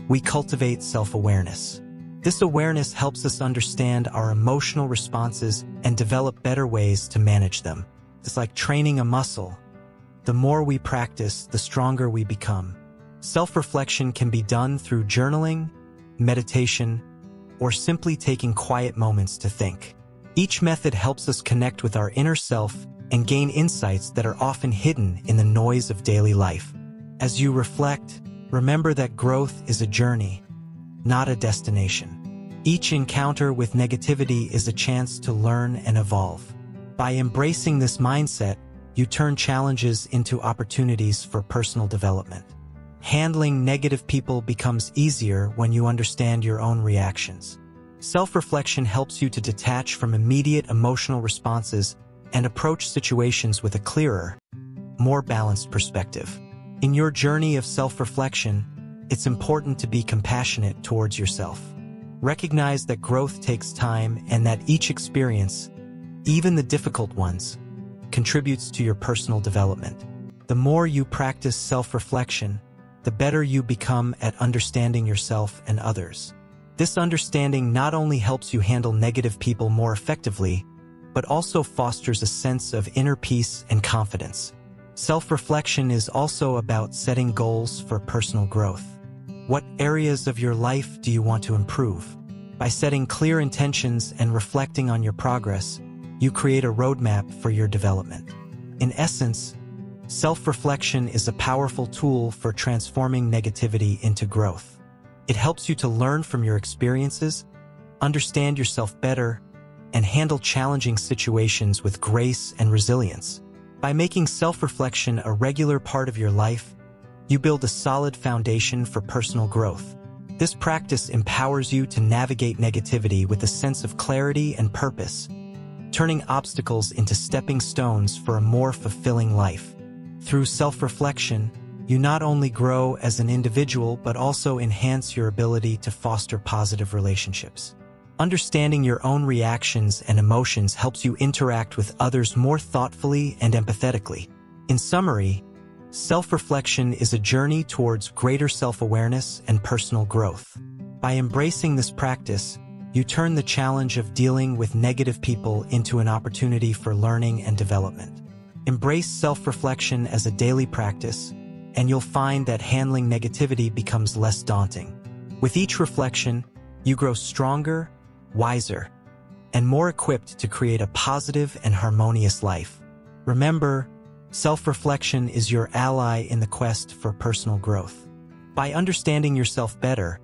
we cultivate self-awareness. This awareness helps us understand our emotional responses and develop better ways to manage them. It's like training a muscle. The more we practice, the stronger we become. Self-reflection can be done through journaling, meditation, or simply taking quiet moments to think. Each method helps us connect with our inner self and gain insights that are often hidden in the noise of daily life. As you reflect, remember that growth is a journey, not a destination. Each encounter with negativity is a chance to learn and evolve. By embracing this mindset, you turn challenges into opportunities for personal development. Handling negative people becomes easier when you understand your own reactions. Self-reflection helps you to detach from immediate emotional responses and approach situations with a clearer, more balanced perspective. In your journey of self-reflection, it's important to be compassionate towards yourself. Recognize that growth takes time and that each experience, even the difficult ones, contributes to your personal development. The more you practice self-reflection, the better you become at understanding yourself and others. This understanding not only helps you handle negative people more effectively, but also fosters a sense of inner peace and confidence. Self-reflection is also about setting goals for personal growth. What areas of your life do you want to improve? By setting clear intentions and reflecting on your progress, you create a roadmap for your development. In essence, self-reflection is a powerful tool for transforming negativity into growth. It helps you to learn from your experiences, understand yourself better, and handle challenging situations with grace and resilience. By making self-reflection a regular part of your life, you build a solid foundation for personal growth. This practice empowers you to navigate negativity with a sense of clarity and purpose, turning obstacles into stepping stones for a more fulfilling life. Through self-reflection, you not only grow as an individual but also enhance your ability to foster positive relationships. Understanding your own reactions and emotions helps you interact with others more thoughtfully and empathetically. In summary, self-reflection is a journey towards greater self-awareness and personal growth. By embracing this practice, you turn the challenge of dealing with negative people into an opportunity for learning and development. Embrace self-reflection as a daily practice, and you'll find that handling negativity becomes less daunting. With each reflection, you grow stronger, wiser, and more equipped to create a positive and harmonious life. Remember, self-reflection is your ally in the quest for personal growth. By understanding yourself better,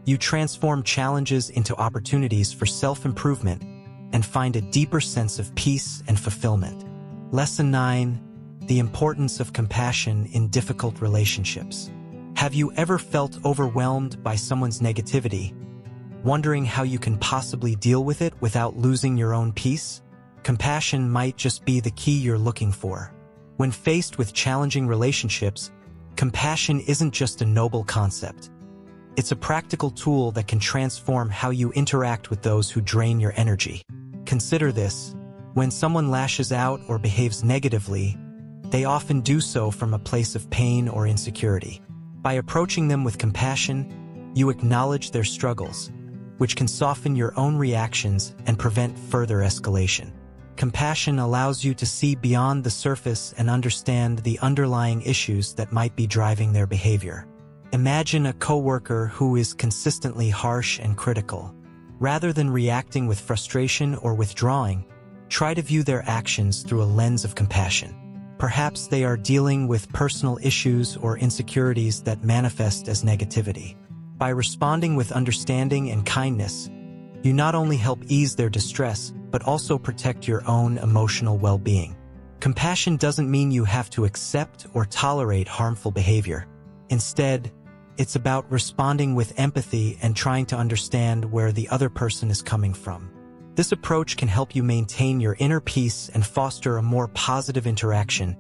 you transform challenges into opportunities for self-improvement and find a deeper sense of peace and fulfillment. Lesson 9. The importance of compassion in difficult relationships. Have you ever felt overwhelmed by someone's negativity, wondering how you can possibly deal with it without losing your own peace? Compassion might just be the key you're looking for. When faced with challenging relationships, compassion isn't just a noble concept. It's a practical tool that can transform how you interact with those who drain your energy. Consider this: when someone lashes out or behaves negatively, they often do so from a place of pain or insecurity. By approaching them with compassion, you acknowledge their struggles, which can soften your own reactions and prevent further escalation. Compassion allows you to see beyond the surface and understand the underlying issues that might be driving their behavior. Imagine a coworker who is consistently harsh and critical. Rather than reacting with frustration or withdrawing, try to view their actions through a lens of compassion. Perhaps they are dealing with personal issues or insecurities that manifest as negativity. By responding with understanding and kindness, you not only help ease their distress, but also protect your own emotional well-being. Compassion doesn't mean you have to accept or tolerate harmful behavior. Instead, it's about responding with empathy and trying to understand where the other person is coming from. This approach can help you maintain your inner peace and foster a more positive interaction,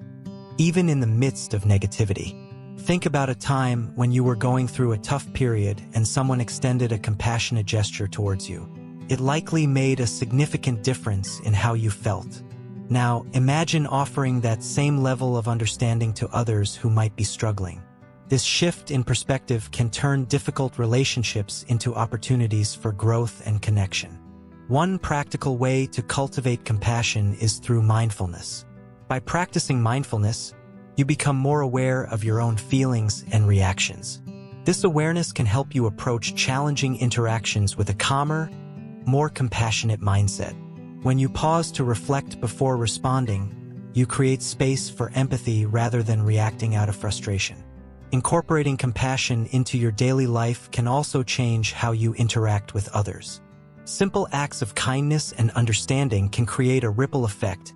even in the midst of negativity. Think about a time when you were going through a tough period and someone extended a compassionate gesture towards you. It likely made a significant difference in how you felt. Now, imagine offering that same level of understanding to others who might be struggling. This shift in perspective can turn difficult relationships into opportunities for growth and connection. One practical way to cultivate compassion is through mindfulness. By practicing mindfulness, you become more aware of your own feelings and reactions. This awareness can help you approach challenging interactions with a calmer, more compassionate mindset. When you pause to reflect before responding, you create space for empathy rather than reacting out of frustration. Incorporating compassion into your daily life can also change how you interact with others. Simple acts of kindness and understanding can create a ripple effect,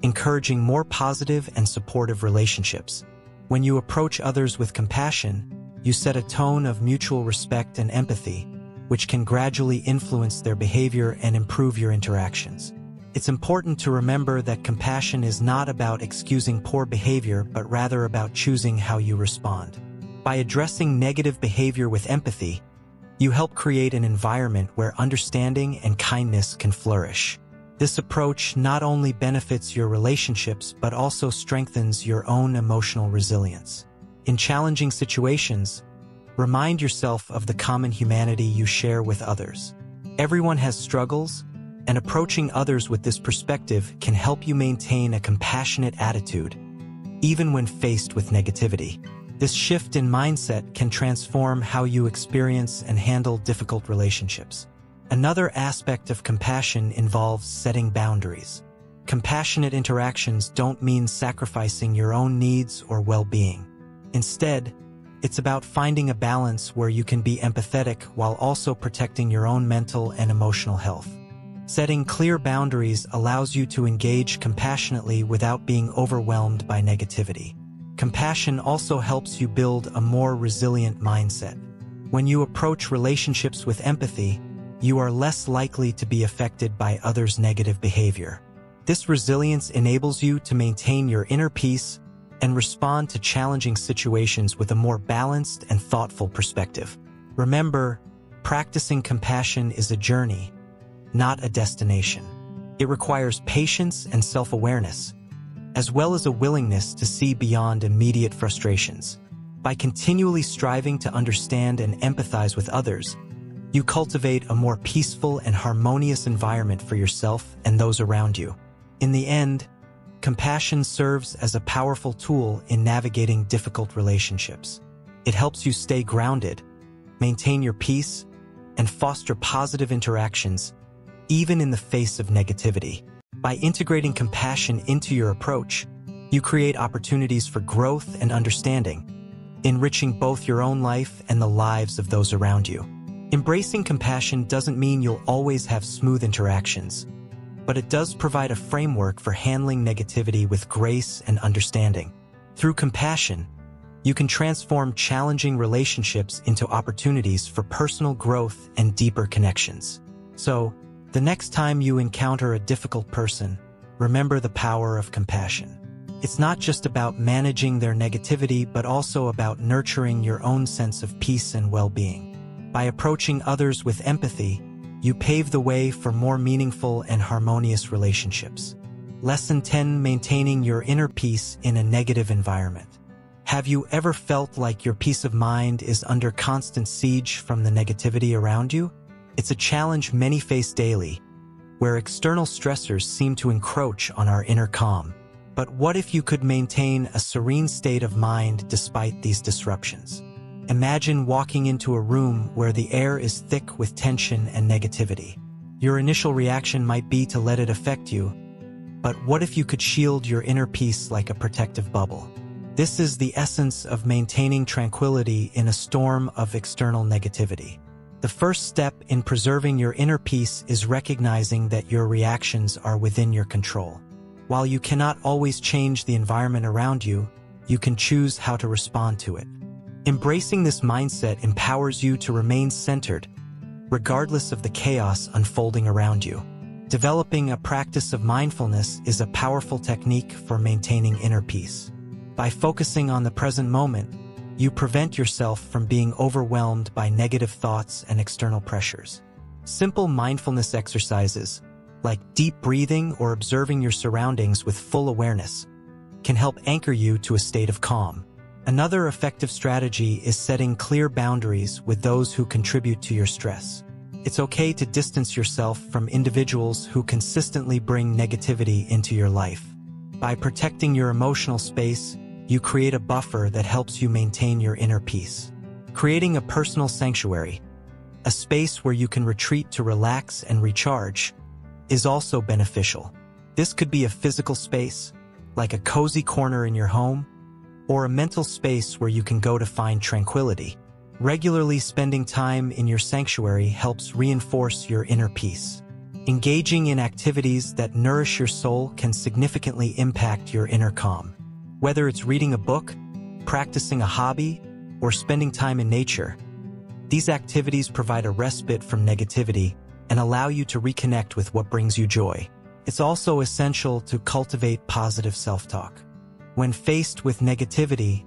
encouraging more positive and supportive relationships. When you approach others with compassion, you set a tone of mutual respect and empathy, which can gradually influence their behavior and improve your interactions. It's important to remember that compassion is not about excusing poor behavior, but rather about choosing how you respond. By addressing negative behavior with empathy, you help create an environment where understanding and kindness can flourish. This approach not only benefits your relationships, but also strengthens your own emotional resilience. In challenging situations, remind yourself of the common humanity you share with others. Everyone has struggles, and approaching others with this perspective can help you maintain a compassionate attitude, even when faced with negativity. This shift in mindset can transform how you experience and handle difficult relationships. Another aspect of compassion involves setting boundaries. Compassionate interactions don't mean sacrificing your own needs or well-being. Instead, it's about finding a balance where you can be empathetic while also protecting your own mental and emotional health. Setting clear boundaries allows you to engage compassionately without being overwhelmed by negativity. Compassion also helps you build a more resilient mindset. When you approach relationships with empathy, you are less likely to be affected by others' negative behavior. This resilience enables you to maintain your inner peace and respond to challenging situations with a more balanced and thoughtful perspective. Remember, practicing compassion is a journey, not a destination. It requires patience and self-awareness, as well as a willingness to see beyond immediate frustrations. By continually striving to understand and empathize with others, you cultivate a more peaceful and harmonious environment for yourself and those around you. In the end, compassion serves as a powerful tool in navigating difficult relationships. It helps you stay grounded, maintain your peace, and foster positive interactions, even in the face of negativity. By integrating compassion into your approach, you create opportunities for growth and understanding, enriching both your own life and the lives of those around you. Embracing compassion doesn't mean you'll always have smooth interactions, but it does provide a framework for handling negativity with grace and understanding. Through compassion, you can transform challenging relationships into opportunities for personal growth and deeper connections. So, the next time you encounter a difficult person, remember the power of compassion. It's not just about managing their negativity, but also about nurturing your own sense of peace and well-being. By approaching others with empathy, you pave the way for more meaningful and harmonious relationships. Lesson 10: Maintaining your inner peace in a negative environment. Have you ever felt like your peace of mind is under constant siege from the negativity around you? It's a challenge many face daily, where external stressors seem to encroach on our inner calm. But what if you could maintain a serene state of mind despite these disruptions? Imagine walking into a room where the air is thick with tension and negativity. Your initial reaction might be to let it affect you, but what if you could shield your inner peace like a protective bubble? This is the essence of maintaining tranquility in a storm of external negativity. The first step in preserving your inner peace is recognizing that your reactions are within your control. While you cannot always change the environment around you, you can choose how to respond to it. Embracing this mindset empowers you to remain centered, regardless of the chaos unfolding around you. Developing a practice of mindfulness is a powerful technique for maintaining inner peace. By focusing on the present moment, you prevent yourself from being overwhelmed by negative thoughts and external pressures. Simple mindfulness exercises, like deep breathing or observing your surroundings with full awareness, can help anchor you to a state of calm. Another effective strategy is setting clear boundaries with those who contribute to your stress. It's okay to distance yourself from individuals who consistently bring negativity into your life. By protecting your emotional space, you create a buffer that helps you maintain your inner peace. Creating a personal sanctuary, a space where you can retreat to relax and recharge, is also beneficial. This could be a physical space, like a cozy corner in your home, or a mental space where you can go to find tranquility. Regularly spending time in your sanctuary helps reinforce your inner peace. Engaging in activities that nourish your soul can significantly impact your inner calm. Whether it's reading a book, practicing a hobby, or spending time in nature, these activities provide a respite from negativity and allow you to reconnect with what brings you joy. It's also essential to cultivate positive self-talk. When faced with negativity,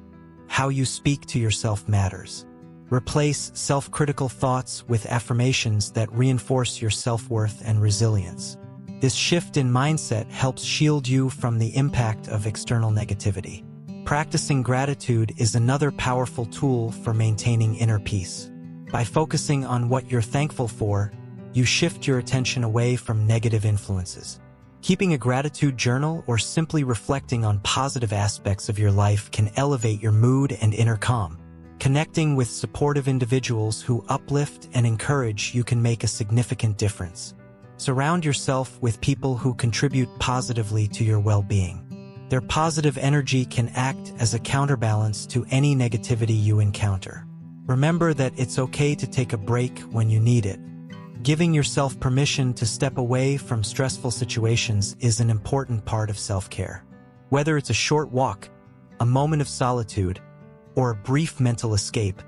how you speak to yourself matters. Replace self-critical thoughts with affirmations that reinforce your self-worth and resilience. This shift in mindset helps shield you from the impact of external negativity. Practicing gratitude is another powerful tool for maintaining inner peace. By focusing on what you're thankful for, you shift your attention away from negative influences. Keeping a gratitude journal or simply reflecting on positive aspects of your life can elevate your mood and inner calm. Connecting with supportive individuals who uplift and encourage you can make a significant difference. Surround yourself with people who contribute positively to your well-being. Their positive energy can act as a counterbalance to any negativity you encounter. Remember that it's okay to take a break when you need it. Giving yourself permission to step away from stressful situations is an important part of self-care. Whether it's a short walk, a moment of solitude, or a brief mental escape,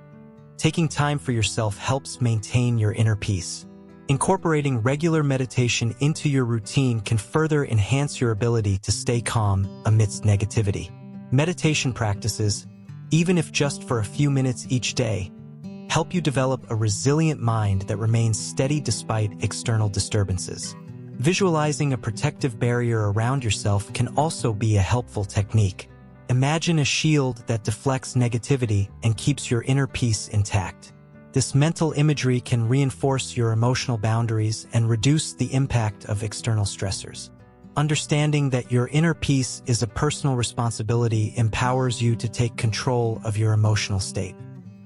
taking time for yourself helps maintain your inner peace. Incorporating regular meditation into your routine can further enhance your ability to stay calm amidst negativity. Meditation practices, even if just for a few minutes each day, help you develop a resilient mind that remains steady despite external disturbances. Visualizing a protective barrier around yourself can also be a helpful technique. Imagine a shield that deflects negativity and keeps your inner peace intact. This mental imagery can reinforce your emotional boundaries and reduce the impact of external stressors. Understanding that your inner peace is a personal responsibility empowers you to take control of your emotional state.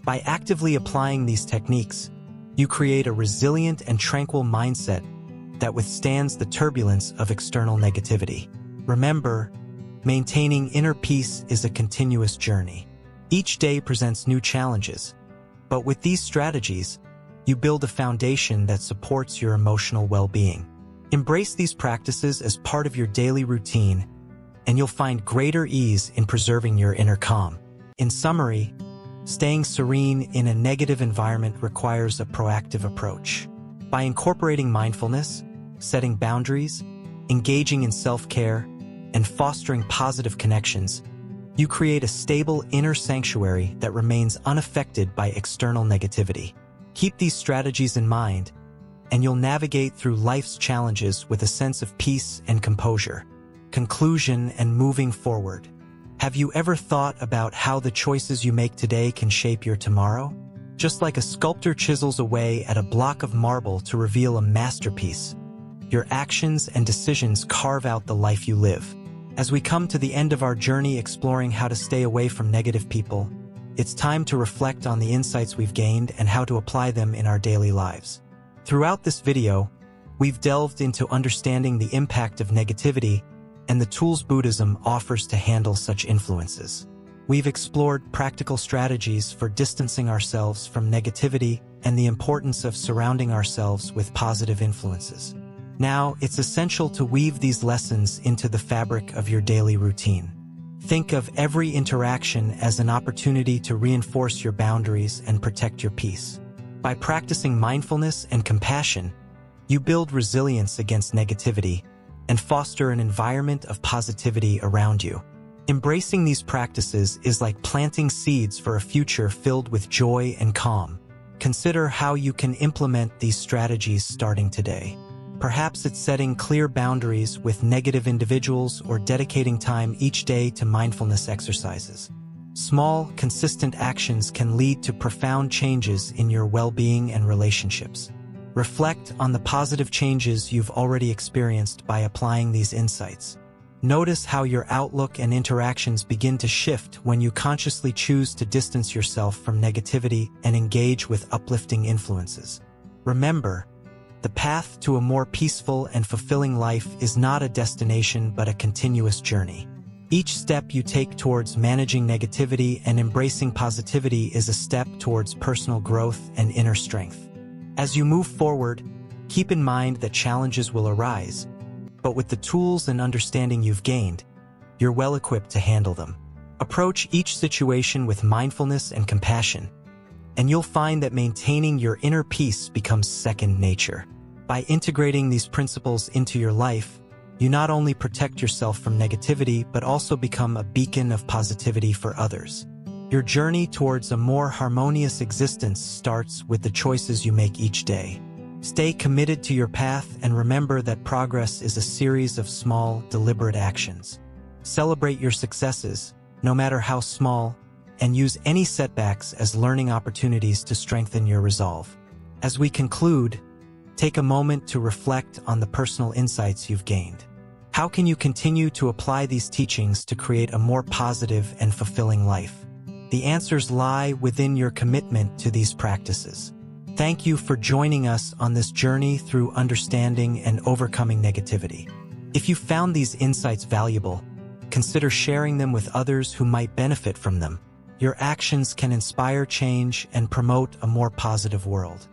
By actively applying these techniques, you create a resilient and tranquil mindset that withstands the turbulence of external negativity. Remember, maintaining inner peace is a continuous journey. Each day presents new challenges, but with these strategies, you build a foundation that supports your emotional well-being. Embrace these practices as part of your daily routine, and you'll find greater ease in preserving your inner calm. In summary, staying serene in a negative environment requires a proactive approach. By incorporating mindfulness, setting boundaries, engaging in self-care, and fostering positive connections, you create a stable inner sanctuary that remains unaffected by external negativity. Keep these strategies in mind, and you'll navigate through life's challenges with a sense of peace and composure. Conclusion and moving forward. Have you ever thought about how the choices you make today can shape your tomorrow? Just like a sculptor chisels away at a block of marble to reveal a masterpiece, your actions and decisions carve out the life you live. As we come to the end of our journey exploring how to stay away from negative people, it's time to reflect on the insights we've gained and how to apply them in our daily lives. Throughout this video, we've delved into understanding the impact of negativity and the tools Buddhism offers to handle such influences. We've explored practical strategies for distancing ourselves from negativity and the importance of surrounding ourselves with positive influences. Now, it's essential to weave these lessons into the fabric of your daily routine. Think of every interaction as an opportunity to reinforce your boundaries and protect your peace. By practicing mindfulness and compassion, you build resilience against negativity and foster an environment of positivity around you. Embracing these practices is like planting seeds for a future filled with joy and calm. Consider how you can implement these strategies starting today. Perhaps it's setting clear boundaries with negative individuals or dedicating time each day to mindfulness exercises. Small, consistent actions can lead to profound changes in your well-being and relationships. Reflect on the positive changes you've already experienced by applying these insights. Notice how your outlook and interactions begin to shift when you consciously choose to distance yourself from negativity and engage with uplifting influences. Remember, The path to a more peaceful and fulfilling life is not a destination but a continuous journey. Each step you take towards managing negativity and embracing positivity is a step towards personal growth and inner strength. As you move forward, keep in mind that challenges will arise, but with the tools and understanding you've gained, you're well equipped to handle them. Approach each situation with mindfulness and compassion, and you'll find that maintaining your inner peace becomes second nature. By integrating these principles into your life, you not only protect yourself from negativity, but also become a beacon of positivity for others. Your journey towards a more harmonious existence starts with the choices you make each day. Stay committed to your path and remember that progress is a series of small, deliberate actions. Celebrate your successes, no matter how small, and use any setbacks as learning opportunities to strengthen your resolve. As we conclude, take a moment to reflect on the personal insights you've gained. How can you continue to apply these teachings to create a more positive and fulfilling life? The answers lie within your commitment to these practices. Thank you for joining us on this journey through understanding and overcoming negativity. If you found these insights valuable, consider sharing them with others who might benefit from them. Your actions can inspire change and promote a more positive world.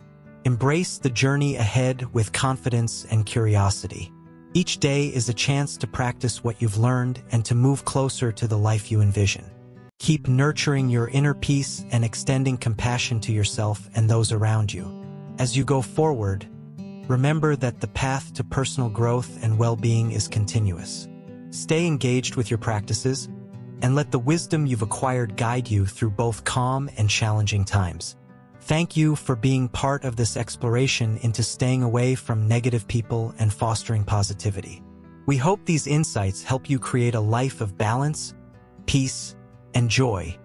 Embrace the journey ahead with confidence and curiosity. Each day is a chance to practice what you've learned and to move closer to the life you envision. Keep nurturing your inner peace and extending compassion to yourself and those around you. As you go forward, remember that the path to personal growth and well-being is continuous. Stay engaged with your practices, and let the wisdom you've acquired guide you through both calm and challenging times. Thank you for being part of this exploration into staying away from negative people and fostering positivity. We hope these insights help you create a life of balance, peace, and joy